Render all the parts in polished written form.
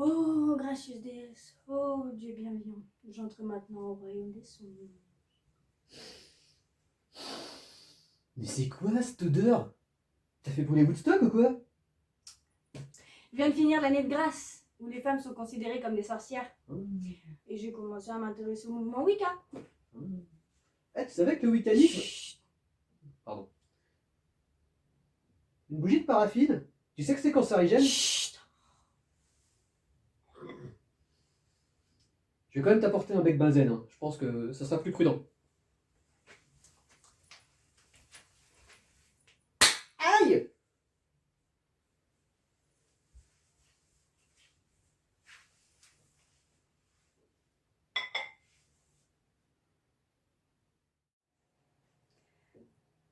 Oh, gracieuse déesse, oh Dieu bienveillant, j'entre maintenant au royaume des songes. Mais c'est quoi cette odeur? T'as fait brûler Woodstock ou quoi? Je viens de finir l'année de grâce, où les femmes sont considérées comme des sorcières. Et j'ai commencé à m'intéresser au mouvement Wicca. Ah, tu savais que le wiccanisme... Chut. Pardon. Une bougie de paraffine? Tu sais que c'est cancérigène? Chut. Je vais quand même t'apporter un bec benzène, hein. Je pense que ça sera plus prudent. Aïe!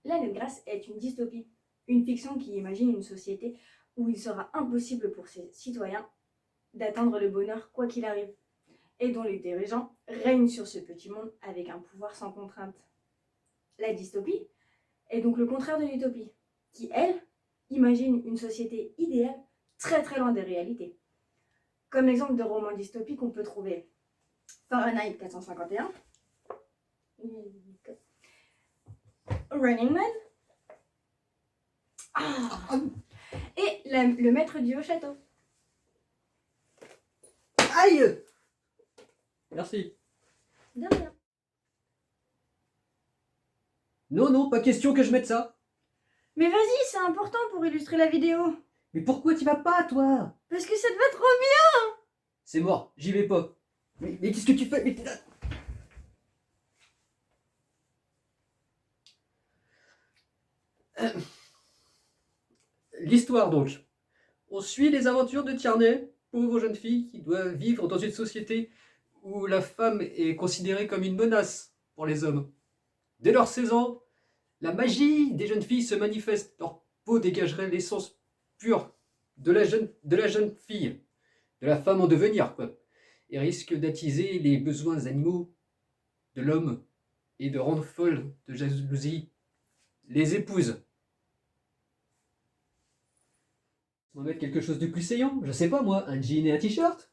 L'année de grâce est une dystopie, une fiction qui imagine une société où il sera impossible pour ses citoyens d'atteindre le bonheur quoi qu'il arrive, et dont les dirigeants règnent sur ce petit monde avec un pouvoir sans contrainte. La dystopie est donc le contraire de l'utopie, qui, elle, imagine une société idéale très très loin des réalités. Comme exemple de roman dystopique, on peut trouver Fahrenheit 451, Running Man, et le maître du haut château. Aïe! Merci. De rien. Non, non, pas question que je mette ça. Mais vas-y, c'est important pour illustrer la vidéo. Mais pourquoi t'y vas pas, toi? Parce que ça te va trop bien. C'est mort, j'y vais pas. Mais qu'est-ce que tu fais? L'histoire donc. On suit les aventures de Tierney, pauvre jeune fille qui doit vivre dans une société où la femme est considérée comme une menace pour les hommes. Dès leurs 16 ans, la magie des jeunes filles se manifeste. Leur peau dégagerait l'essence pure de la jeune fille, de la femme en devenir, quoi, et risque d'attiser les besoins animaux de l'homme et de rendre folles de jalousie les épouses. On va mettre quelque chose de plus saillant, je sais pas moi, un jean et un t-shirt.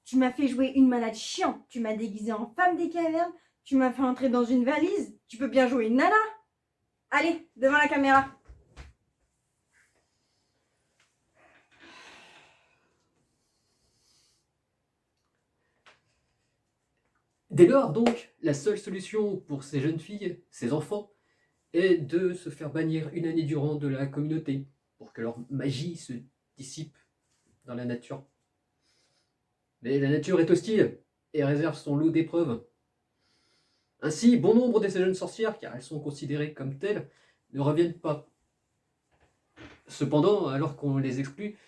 Tu m'as fait jouer une malade chiante. Tu m'as déguisé en femme des cavernes. Tu m'as fait entrer dans une valise. Tu peux bien jouer une nana. Allez, devant la caméra. Dès lors, donc, la seule solution pour ces jeunes filles, ces enfants, est de se faire bannir une année durant de la communauté, pour que leur magie se dissipe dans la nature. Mais la nature est hostile et réserve son lot d'épreuves. Ainsi, bon nombre de ces jeunes sorcières, car elles sont considérées comme telles, ne reviennent pas. Cependant, alors qu'on les exclut,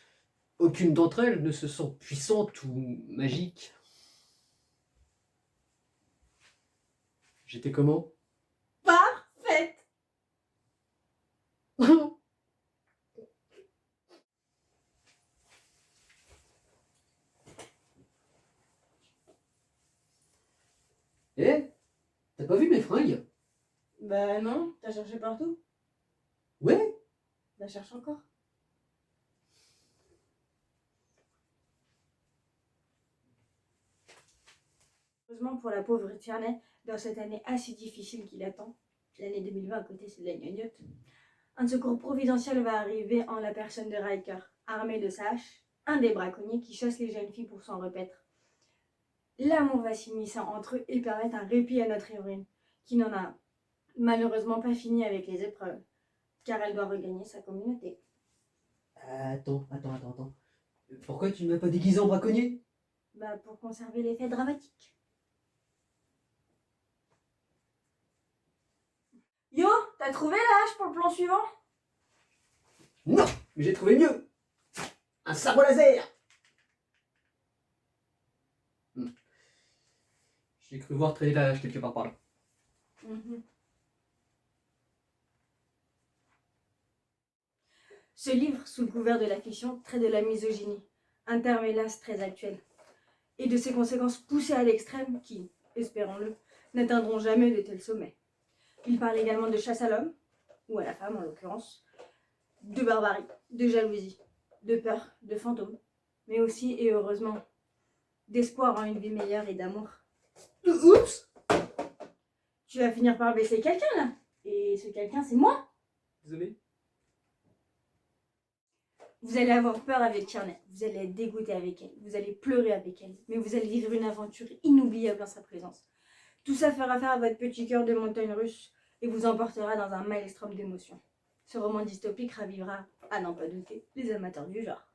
aucune d'entre elles ne se sent puissante ou magique. J'étais comment? Parfaite. Eh, t'as pas vu mes fringues? Bah non, t'as cherché partout. Ouais. Bah cherche encore. Heureusement pour la pauvre Tierney, dans cette année assez difficile qui l'attend, l'année 2020 à côté c'est de la gnognotte, un secours providentiel va arriver en la personne de Riker, armé de sa hache, un des braconniers qui chasse les jeunes filles pour s'en repaître. L'amour va s'immiscer entre eux et permettre un répit à notre héroïne, qui n'en a malheureusement pas fini avec les épreuves, car elle doit regagner sa communauté. Attends. Pourquoi tu ne m'as pas déguisé en braconnier? Bah pour conserver l'effet dramatique. Yo, t'as trouvé la hache pour le plan suivant? Non, mais j'ai trouvé mieux. Un sabre laser. J'ai cru voir traîner la hache quelque part par là. Ce livre, sous le couvert de la fiction, traite de la misogynie, un terme hélas très actuel, et de ses conséquences poussées à l'extrême qui, espérons-le, n'atteindront jamais de tels sommets. Il parle également de chasse à l'homme, ou à la femme en l'occurrence, de barbarie, de jalousie, de peur, de fantômes, mais aussi, et heureusement, d'espoir en une vie meilleure et d'amour. Oups! Tu vas finir par blesser quelqu'un là. Et ce quelqu'un, c'est moi. Désolé. Vous allez avoir peur avec Tierney, vous allez être dégoûté avec elle, vous allez pleurer avec elle, mais vous allez vivre une aventure inoubliable en sa présence. Tout ça fera faire à votre petit cœur de montagne russe et vous emportera dans un maelstrom d'émotions. Ce roman dystopique ravivera, à n'en pas douter, les amateurs du genre.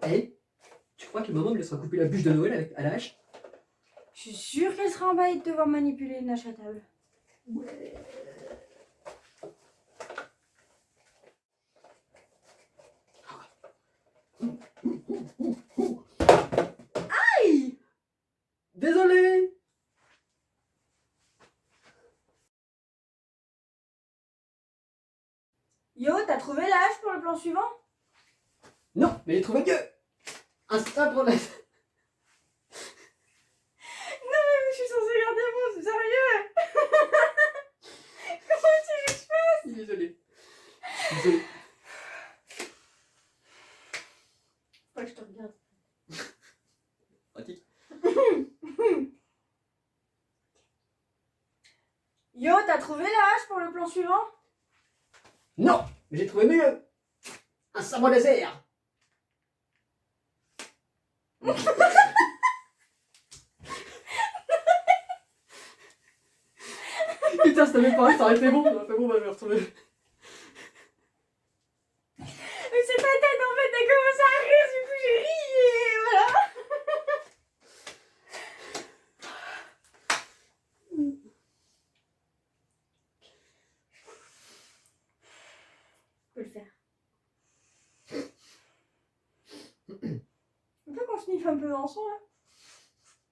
Hey, tu crois que maman me laissera couper la bûche de Noël à la hache? Je suis sûre qu'elle sera emballée de te voir manipuler une hache à table. Ouais. Aïe! Désolé! Yo, t'as trouvé la hache pour le plan suivant? Non, mais j'ai trouvé mieux! Un sabre laser! Non mais je suis censée garder mon sérieux. Comment tu veux que je fasse? Désolé. Désolé. Faut que je te regarde. Pratique. Yo, t'as trouvé la hache pour le plan suivant? Non, mais j'ai trouvé mieux! Un sabre laser! Putain, ça t'avait pas, ça aurait été bon. Ça aurait fait bon, bah je vais retrouver. Mais c'est ta tête en fait, t'as commencé à rire, du coup j'ai ri et voilà. Je peux le faire. On peut qu'on sniffe un peu ensemble là?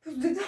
Pour se détendre.